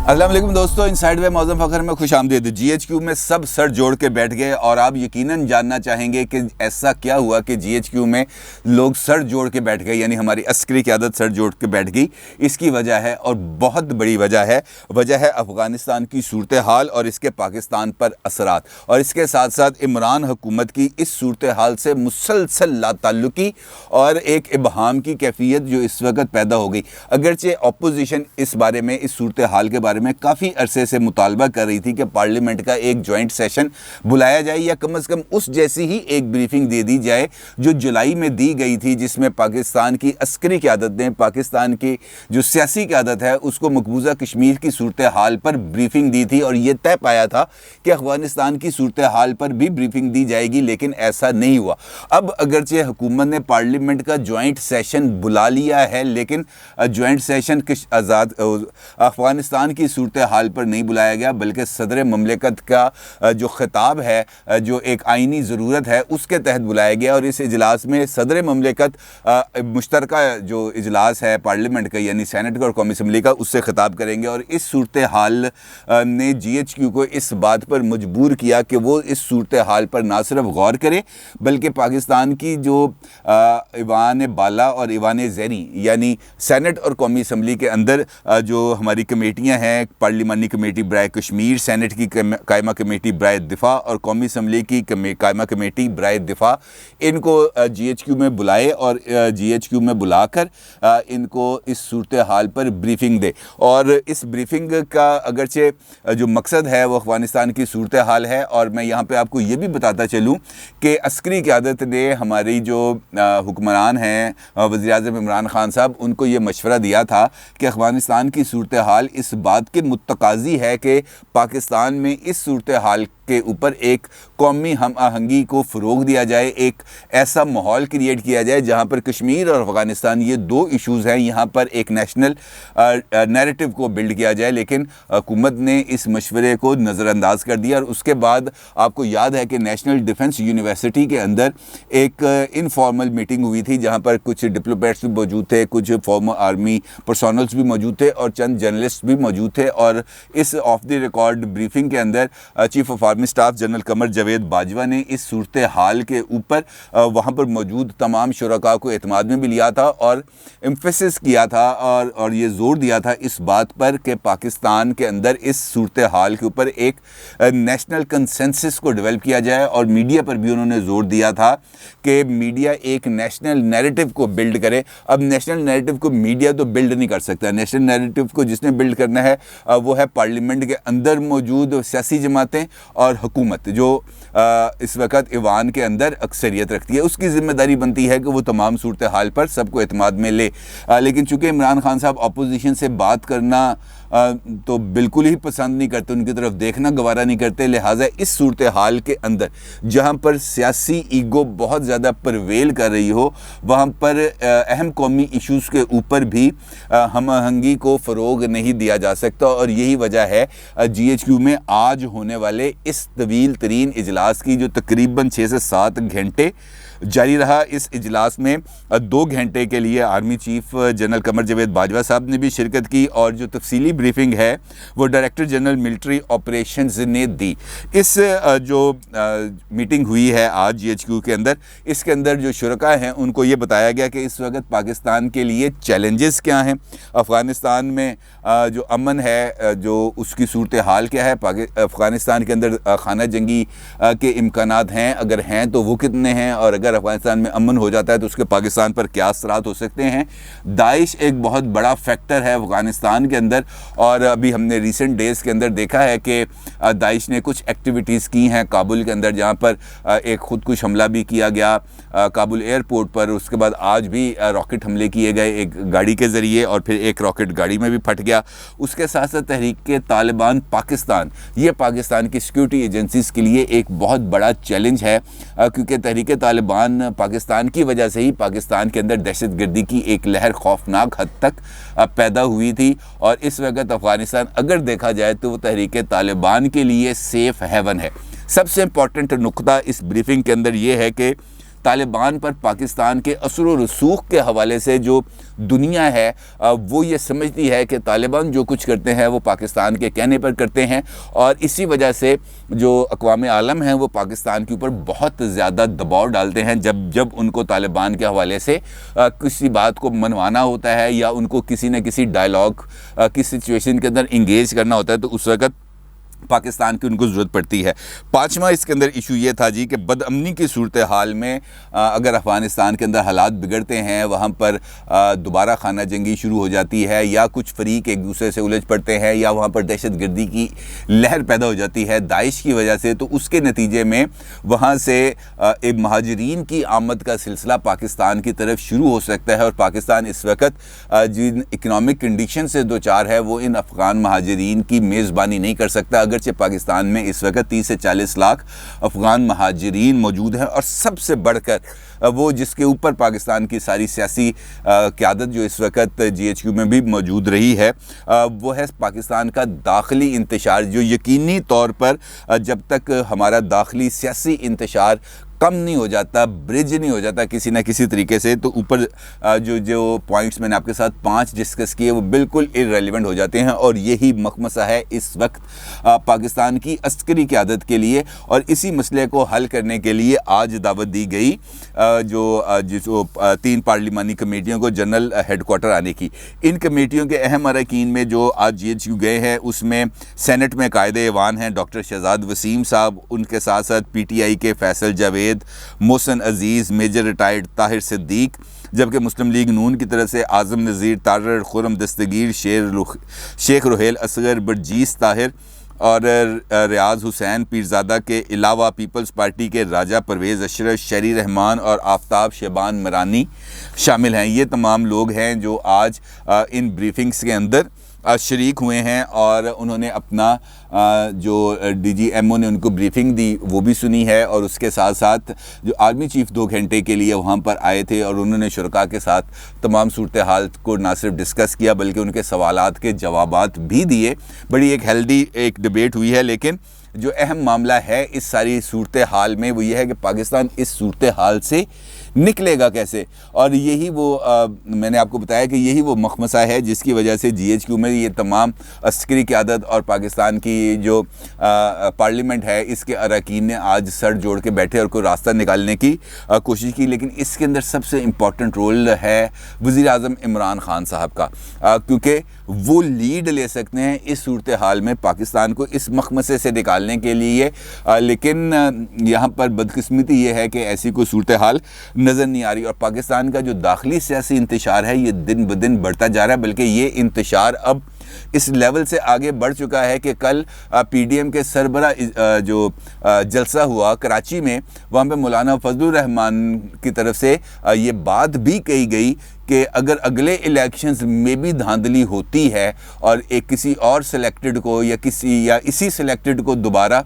السلام علیکم دوستو، انسائیڈ وے معظم فخر میں خوش آمدید۔ جی ایچ کیو میں سب سر جوڑ کے بیٹھ گئے اور آپ یقیناً جاننا چاہیں گے کہ ایسا کیا ہوا کہ جی ایچ کیو میں لوگ سر جوڑ کے بیٹھ گئے، یعنی ہماری عسکری قیادت سر جوڑ کے بیٹھ گئی۔ اس کی وجہ ہے اور بہت بڑی وجہ ہے افغانستان کی صورتحال اور اس کے پاکستان پر اثرات، اور اس کے ساتھ ساتھ عمران حکومت کی اس صورتحال سے مسلسل لا تعلقی اور ایک ابہام کی کیفیت جو اس وقت پیدا ہو گئی۔ اگرچہ اپوزیشن اس بارے میں، اس صورتحال کے بارے میں کافی عرصے سے مطالبہ کر رہی تھی کہ پارلیمنٹ کا ایک جوائنٹ سیشن بلایا جائے یا کم از کم اس جیسی ہی ایک بریفنگ دے دی جائے جو جولائی میں دی گئی تھی، جس میں پاکستان کی عسکری قیادت نے پاکستان کی جو سیاسی قیادت ہے اس کو مقبوضہ کشمیر کی صورتحال پر بریفنگ دی تھی، اور یہ طے پایا تھا کہ افغانستان کی صورتحال پر بھی بریفنگ دی جائے گی، لیکن ایسا نہیں ہوا۔ اب اگرچہ حکومت نے پارلیمنٹ کا جوائنٹ سیشن بلا لیا ہے، لیکن جوائنٹ سیشن افغانستان کی صورتحال پر نہیں بلایا گیا، بلکہ صدر مملکت کا جو خطاب ہے، جو ایک آئینی ضرورت ہے، اس کے تحت بلایا گیا، اور اس اجلاس میں صدر مملکت مشترکہ جو اجلاس ہے پارلیمنٹ کا، یعنی سینٹ کا اور قومی اسمبلی کا، اس سے خطاب کریں گے۔ اور اس صورتحال نے جی ایچ کیو کو اس بات پر مجبور کیا کہ وہ اس صورتحال پر نہ صرف غور کرے، بلکہ پاکستان کی جو ایوان بالا اور ایوان زیریں، یعنی سینٹ اور قومی اسمبلی کے اندر جو ہماری کمیٹیاں ہیں، پارلیمانی کمیٹی برائے کشمیر، سینٹ کی قائمہ کمیٹی برائے دفاع اور قومی اسمبلی کی قائمہ کمیٹی برائے دفاع، ان کو جی ایچ کیو میں بلائے اور جی ایچ کیو میں بلا کر ان کو اس صورتحال پر بریفنگ دے۔ اور اس بریفنگ کا اگرچہ جو مقصد ہے وہ افغانستان کی صورتحال ہے، اور میں یہاں پہ آپ کو یہ بھی بتاتا چلوں کہ عسکری قیادت نے ہماری جو حکمران ہیں وزیر اعظم عمران خان صاحب، ان کو یہ مشورہ دیا تھا کہ افغانستان کی صورتحال اس بات کے متقاضی ہے کہ پاکستان میں اس صورتحال کے اوپر ایک قومی ہم آہنگی کو فروغ دیا جائے، ایک ایسا ماحول کریٹ کیا جائے جہاں پر کشمیر اور افغانستان یہ دو ایشوز ہیں، یہاں پر ایک نیشنل نیریٹو کو بلڈ کیا جائے۔ لیکن حکومت نے اس مشورے کو نظر انداز کر دیا، اور اس کے بعد آپ کو یاد ہے کہ نیشنل ڈیفنس یونیورسٹی کے اندر ایک انفارمل میٹنگ ہوئی تھی، جہاں پر کچھ ڈپلومیٹس بھی موجود تھے، کچھ فارمر آرمی پرسونلز بھی موجود تھے اور چند جرنلسٹ بھی موجود تھے، اور اس آف دی ریکارڈ بریفنگ کے اندر chief of army staff general Qamar Javed Bajwa نے اس صورتحال کے اوپر وہاں پر موجود تمام شرکاء کو اعتماد میں بھی لیا تھا، اور ایمفیسس کیا تھا اور یہ زور دیا تھا اس بات پر کہ پاکستان کے اندر اس صورتحال کے اوپر ایک نیشنل کنسنسس کو ڈیولپ کیا جائے، اور میڈیا پر بھی انہوں نے زور دیا تھا کہ میڈیا ایک نیشنل نیریٹو کو بلڈ کرے۔ اب نیشنل نیریٹو کو میڈیا تو بلڈ نہیں کر سکتا، نیشنل نیریٹو کو جس نے بلڈ کرنا ہے وہ ہے پارلیمنٹ کے اندر موجود سیاسی جماعتیں اور حکومت، جو اس وقت ایوان کے اندر اکثریت رکھتی ہے۔ اس کی ذمہ داری بنتی ہے کہ وہ تمام صورتحال پر سب کو اعتماد میں لے، لیکن چونکہ عمران خان صاحب اپوزیشن سے بات کرنا تو بالکل ہی پسند نہیں کرتے، ان کی طرف دیکھنا گوارا نہیں کرتے، لہٰذا اس صورتحال کے اندر جہاں پر سیاسی ایگو بہت زیادہ پرویل کر رہی ہو، وہاں پر اہم قومی ایشوز کے اوپر بھی ہم آہنگی کو فروغ نہیں دیا جا سکتا، اور یہی وجہ ہے جی ایچ کیو میں آج ہونے والے اس طویل ترین اجلاس کی، جو تقریباً 6 سے 7 گھنٹے جاری رہا۔ اس اجلاس میں 2 گھنٹے کے لیے army chief general Qamar Javed Bajwa صاحب نے بھی شرکت کی، اور جو تفصیلی بریفنگ ہے وہ ڈائریکٹر جنرل ملٹری آپریشنز نے دی۔ اس جو میٹنگ ہوئی ہے آج جی ایچ کیو کے اندر، اس کے اندر جو شرکاء ہیں ان کو یہ بتایا گیا کہ اس وقت پاکستان کے لیے چیلنجز کیا ہیں، افغانستان میں جو امن ہے، جو اس کی صورتحال کیا ہے، افغانستان کے اندر خانہ جنگی کے امکانات ہیں، اگر ہیں تو وہ کتنے ہیں، اور اگر افغانستان میں امن ہو جاتا ہے تو اس کے پاکستان پر کیا اثرات ہو سکتے ہیں۔ داعش ایک بہت بڑا فیکٹر ہے افغانستان کے اندر، اور ابھی ہم نے ریسنٹ ڈیز کے اندر دیکھا ہے کہ داعش نے کچھ ایکٹیویٹیز کی ہیں کابل کے اندر، جہاں پر ایک خودکش حملہ بھی کیا گیا کابل ایئرپورٹ پر، اس کے بعد آج بھی راکٹ حملے کیے گئے ایک گاڑی کے ذریعے، اور پھر ایک راکٹ گاڑی میں بھی پھٹ گیا۔ اس کے ساتھ ساتھ تحریک طالبان پاکستان، یہ پاکستان کی سیکیورٹی ایجنسیز کے لیے ایک بہت بڑا چیلنج ہے، کیونکہ تحریک طالبان پاکستان کی وجہ سے ہی پاکستان کے اندر دہشت گردی کی ایک لہر خوفناک حد تک پیدا ہوئی تھی، اور اس وقت افغانستان اگر دیکھا جائے تو وہ تحریک طالبان کے لیے سیف ہیون ہے۔ سب سے امپورٹنٹ نقطہ اس بریفنگ کے اندر یہ ہے کہ طالبان پر پاکستان کے اثر و رسوخ کے حوالے سے جو دنیا ہے وہ یہ سمجھتی ہے کہ طالبان جو کچھ کرتے ہیں وہ پاکستان کے کہنے پر کرتے ہیں، اور اسی وجہ سے جو اقوام عالم ہیں وہ پاکستان کے اوپر بہت زیادہ دباؤ ڈالتے ہیں جب ان کو طالبان کے حوالے سے کسی بات کو منوانا ہوتا ہے یا ان کو کسی نہ کسی ڈائلاگ کی سچویشن کے اندر انگیج کرنا ہوتا ہے، تو اس وقت پاکستان کی ان کو ضرورت پڑتی ہے۔ پانچواں اس کے اندر ایشو یہ تھا جی کہ بد امنی کی صورتحال میں اگر افغانستان کے اندر حالات بگڑتے ہیں، وہاں پر دوبارہ خانہ جنگی شروع ہو جاتی ہے یا کچھ فریق ایک دوسرے سے الجھ پڑتے ہیں یا وہاں پر دہشت گردی کی لہر پیدا ہو جاتی ہے داعش کی وجہ سے، تو اس کے نتیجے میں وہاں سے مہاجرین کی آمد کا سلسلہ پاکستان کی طرف شروع ہو سکتا ہے، اور پاکستان اس وقت جن اکنامک کنڈیشن سے دوچار ہے وہ ان افغان مہاجرین کی میزبانی نہیں کر سکتا، اگرچہ پاکستان میں اس وقت 30 سے 40 لاکھ افغان مہاجرین موجود ہیں، اور سب سے بڑھ کر وہ جس کے اوپر پاکستان کی ساری سیاسی قیادت جو اس وقت GHQ میں بھی موجود رہی ہے وہ ہے پاکستان کا داخلی انتشار، جو یقینی طور پر جب تک ہمارا داخلی سیاسی انتشار کم نہیں ہو جاتا، برج نہیں ہو جاتا کسی نہ کسی طریقے سے، تو اوپر جو پوائنٹس میں نے آپ کے ساتھ 5 ڈسکس کیے وہ بالکل ارریلیونٹ ہو جاتے ہیں، اور یہی مخمصہ ہے اس وقت پاکستان کی عسکری قیادت کے لیے، اور اسی مسئلے کو حل کرنے کے لیے آج دعوت دی گئی جو 3 پارلیمانی کمیٹیوں کو جنرل ہیڈ کوارٹر آنے کی۔ ان کمیٹیوں کے اہم اراکین میں جو آج GHQ گئے ہیں اس میں سینٹ میں قائد ایوان ہیں ڈاکٹر شہزاد وسیم صاحب، ان کے ساتھ ساتھ PTI کے فیصل جاوید، محسن عزیز، میجر ریٹائرڈ طاہر صدیق، جبکہ مسلم لیگ نون کی طرف سے اعظم نذیر تارڑ، خرم دستگیر، شیخ روہیل اصغر، برجیس طاہر اور ریاض حسین پیرزادہ کے علاوہ پیپلز پارٹی کے راجہ پرویز اشرف، شہری رحمان اور آفتاب شیبان مرانی شامل ہیں۔ یہ تمام لوگ ہیں جو آج ان بریفنگز کے اندر شریک ہوئے ہیں، اور انہوں نے اپنا جو DGMO نے ان کو بریفنگ دی وہ بھی سنی ہے، اور اس کے ساتھ ساتھ جو آرمی چیف 2 گھنٹے کے لیے وہاں پر آئے تھے اور انہوں نے شرکاء کے ساتھ تمام صورتحال کو نہ صرف ڈسکس کیا بلکہ ان کے سوالات کے جوابات بھی دیے۔ بڑی ایک ہیلدی ایک ڈبیٹ ہوئی ہے، لیکن جو اہم معاملہ ہے اس ساری صورتحال میں وہ یہ ہے کہ پاکستان اس صورتحال سے نکلے گا کیسے، اور یہی وہ میں نے آپ کو بتایا کہ یہی وہ مخمصہ ہے جس کی وجہ سے GHQ میں یہ تمام عسکری قیادت اور پاکستان کی جو پارلیمنٹ ہے اس کے اراکین نے آج سر جوڑ کے بیٹھے اور کوئی راستہ نکالنے کی کوشش کی، لیکن اس کے اندر سب سے امپورٹنٹ رول ہے وزیر اعظم عمران خان صاحب کا، کیونکہ وہ لیڈ لے سکتے ہیں اس صورتحال میں پاکستان کو اس مخمصے سے نکالنے کے لیے، لیکن یہاں پر بدقسمتی یہ ہے کہ ایسی کوئی صورتحال نظر نہیں آ رہی، اور پاکستان کا جو داخلی سیاسی انتشار ہے یہ دن بدن بڑھتا جا رہا ہے، بلکہ یہ انتشار اب اس لیول سے آگے بڑھ چکا ہے کہ کل PDM کے سربراہ جو جلسہ ہوا کراچی میں، وہاں پہ مولانا فضل الرحمان کی طرف سے یہ بات بھی کہی گئی کہ اگر اگلے الیکشنز میں بھی دھاندلی ہوتی ہے اور ایک کسی اور سلیکٹڈ کو یا اسی سلیکٹڈ کو دوبارہ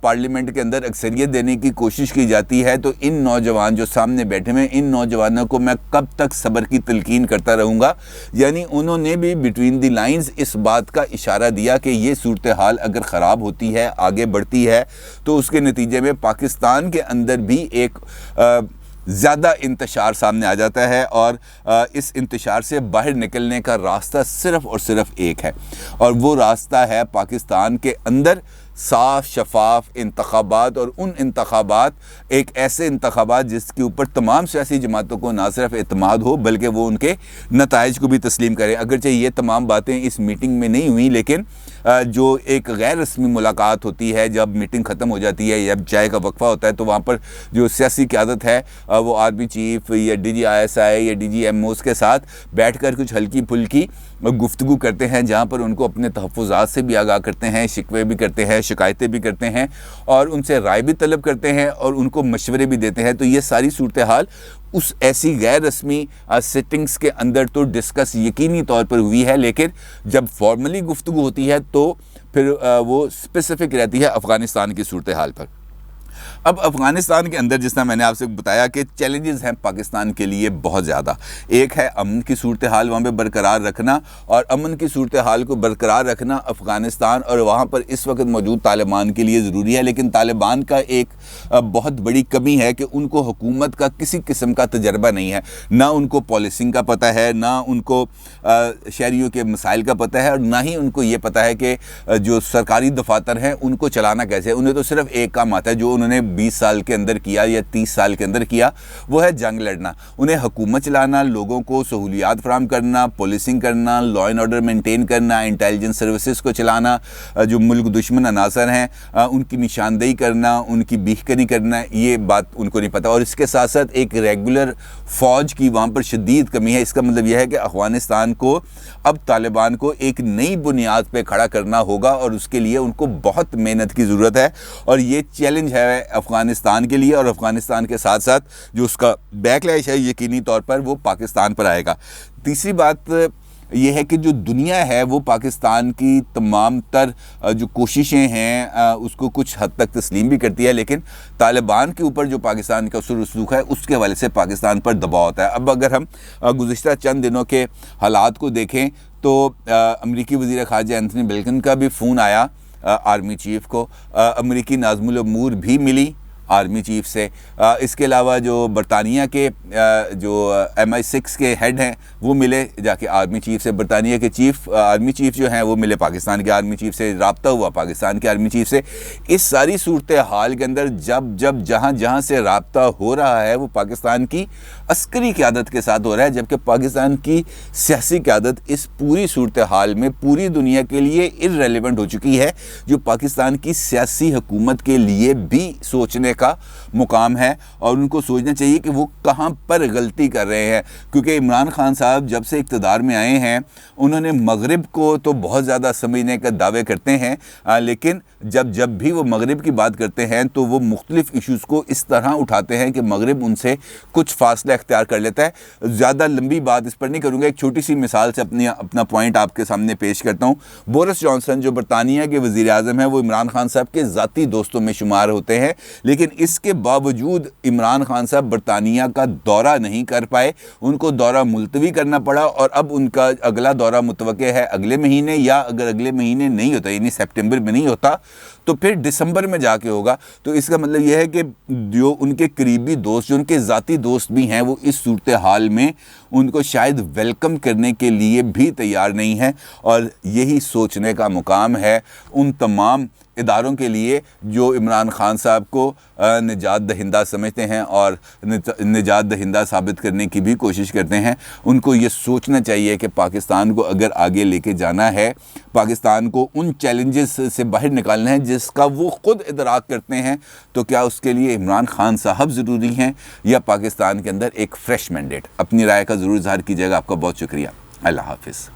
پارلیمنٹ کے اندر اکثریت دینے کی کوشش کی جاتی ہے، تو ان نوجوان جو سامنے بیٹھے ہوئے ان نوجوانوں کو میں کب تک صبر کی تلقین کرتا رہوں گا۔ یعنی انہوں نے بھی بٹوین دی لائنز اس بات کا اشارہ دیا کہ یہ صورتحال اگر خراب ہوتی ہے، آگے بڑھتی ہے، تو اس کے نتیجے میں پاکستان کے اندر بھی ایک زیادہ انتشار سامنے آ جاتا ہے، اور اس انتشار سے باہر نکلنے کا راستہ صرف اور صرف ایک ہے، اور وہ راستہ ہے پاکستان کے اندر صاف شفاف انتخابات، اور ان انتخابات ایک ایسے انتخابات جس کے اوپر تمام سیاسی جماعتوں کو نہ صرف اعتماد ہو بلکہ وہ ان کے نتائج کو بھی تسلیم کریں۔ اگرچہ یہ تمام باتیں اس میٹنگ میں نہیں ہوئیں، لیکن جو ایک غیر رسمی ملاقات ہوتی ہے جب میٹنگ ختم ہو جاتی ہے یا چائے کا وقفہ ہوتا ہے، تو وہاں پر جو سیاسی قیادت ہے وہ آرمی چیف یا DGISI یا DGMOs کے ساتھ بیٹھ کر کچھ ہلکی پھلکی گفتگو کرتے ہیں، جہاں پر ان کو اپنے تحفظات سے بھی آگاہ کرتے ہیں، شکوے بھی کرتے ہیں، شکایتیں بھی کرتے ہیں، اور ان سے رائے بھی طلب کرتے ہیں اور ان کو مشورے بھی دیتے ہیں۔ تو یہ ساری صورتحال اس ایسی غیر رسمی سیٹنگز کے اندر تو ڈسکس یقینی طور پر ہوئی ہے، لیکن جب فارملی گفتگو ہوتی ہے تو پھر وہ اسپیسیفک رہتی ہے افغانستان کی صورتحال پر۔ اب افغانستان کے اندر جس طرح میں نے آپ سے بتایا کہ چیلنجز ہیں پاکستان کے لیے بہت زیادہ. ایک ہے امن کی صورتحال وہاں پہ برقرار رکھنا, اور امن کی صورتحال کو برقرار رکھنا افغانستان اور وہاں پر اس وقت موجود طالبان کے لیے ضروری ہے. لیکن طالبان کا ایک بہت بڑی کمی ہے کہ ان کو حکومت کا کسی قسم کا تجربہ نہیں ہے, نہ ان کو پالیسنگ کا پتہ ہے, نہ ان کو شہریوں کے مسائل کا پتہ ہے, اور نہ ہی ان کو یہ پتہ ہے کہ جو سرکاری دفاتر ہیں ان کو چلانا کیسے ہے. انہیں تو صرف ایک کام آتا ہے جو انہوں نے 20 سال کے اندر کیا یا 30 سال کے اندر کیا, وہ ہے جنگ لڑنا. انہیں حکومت چلانا, لوگوں کو سہولیات فراہم کرنا, پولیسنگ کرنا, لا اینڈ آرڈر مینٹین کرنا, انٹیلیجنس سروسز کو چلانا, جو ملک دشمن عناصر ہیں ان کی نشاندہی کرنا, ان کی بیخ کنی کرنا, یہ بات ان کو نہیں پتہ. اور اس کے ساتھ ساتھ ایک ریگولر فوج کی وہاں پر شدید کمی ہے. اس کا مطلب یہ ہے کہ افغانستان کو اب طالبان کو ایک نئی بنیاد پہ کھڑا کرنا ہوگا, اور اس کے لیے ان کو بہت محنت کی ضرورت ہے. اور یہ چیلنج ہے افغانستان کے لیے, اور افغانستان کے ساتھ ساتھ جو اس کا بیک لیش ہے یقینی طور پر وہ پاکستان پر آئے گا. تیسری بات یہ ہے کہ جو دنیا ہے وہ پاکستان کی تمام تر جو کوششیں ہیں اس کو کچھ حد تک تسلیم بھی کرتی ہے, لیکن طالبان کے اوپر جو پاکستان کا اثر رسوخ ہے اس کے حوالے سے پاکستان پر دباؤ ہوتا ہے. اب اگر ہم گزشتہ چند دنوں کے حالات کو دیکھیں تو امریکی وزیر خارجہ اینتھنی بلنکن کا بھی فون آیا آرمی چیف کو, امریکی ناظم الامور بھی ملی آرمی چیف سے. اس کے علاوہ جو برطانیہ کے جو MI6 کے ہیڈ ہیں وہ ملے جا کے آرمی چیف سے. برطانیہ کے آرمی چیف جو ہیں وہ ملے پاکستان کے آرمی چیف سے, رابطہ ہوا پاکستان کے آرمی چیف سے. اس ساری صورتحال کے اندر جب جہاں سے رابطہ ہو رہا ہے وہ پاکستان کی عسکری قیادت کے ساتھ ہو رہا ہے, جبکہ پاکستان کی سیاسی قیادت اس پوری صورتحال میں پوری دنیا کے لیے irrelevant ہو چکی ہے, جو پاکستان کی سیاسی حکومت کے لیے بھی سوچنے کا مقام ہے. اور ان کو سوچنا چاہیے کہ وہ کہاں پر غلطی کر رہے ہیں, کیونکہ عمران خان صاحب جب سے اقتدار میں آئے ہیں انہوں نے مغرب کو تو بہت زیادہ سمجھنے کا دعوے کرتے ہیں, لیکن جب بھی وہ مغرب کی بات کرتے ہیں تو وہ مختلف ایشوز کو اس طرح اٹھاتے ہیں کہ مغرب ان سے کچھ فاصلہ اختیار کر لیتا ہے. زیادہ لمبی بات اس پر نہیں کروں گا, ایک چھوٹی سی مثال سے اپنا پوائنٹ آپ کے سامنے پیش کرتا ہوں. بورس جانسن جو برطانیہ کے وزیر اعظم ہیں وہ عمران خان صاحب کے ذاتی دوستوں میں شمار ہوتے ہیں, لیکن اس کے باوجود عمران خان صاحب برطانیہ کا دورہ نہیں کر پائے, ان کو دورہ ملتوی کرنا پڑا, اور اب ان کا اگلا دورہ متوقع ہے اگلے مہینے, یا اگر اگلے مہینے نہیں ہوتا یعنی سپٹمبر میں نہیں ہوتا تو پھر دسمبر میں جا کے ہوگا. تو اس کا مطلب یہ ہے کہ جو ان کے قریبی دوست, جو ان کے ذاتی دوست بھی ہیں, وہ اس صورتحال میں ان کو شاید ویلکم کرنے کے لیے بھی تیار نہیں ہیں. اور یہی سوچنے کا مقام ہے ان تمام اداروں کے لیے جو عمران خان صاحب کو نجات دہندہ سمجھتے ہیں اور نجات دہندہ ثابت کرنے کی بھی کوشش کرتے ہیں. ان کو یہ سوچنا چاہیے کہ پاکستان کو اگر آگے لے کے جانا ہے, پاکستان کو ان چیلنجز سے باہر نکالنا ہے جس کا وہ خود ادراک کرتے ہیں, تو کیا اس کے لیے عمران خان صاحب ضروری ہیں یا پاکستان کے اندر ایک فریش مینڈیٹ؟ اپنی رائے کا ضرور اظہار کیجیے گا. آپ کا بہت شکریہ. اللہ حافظ.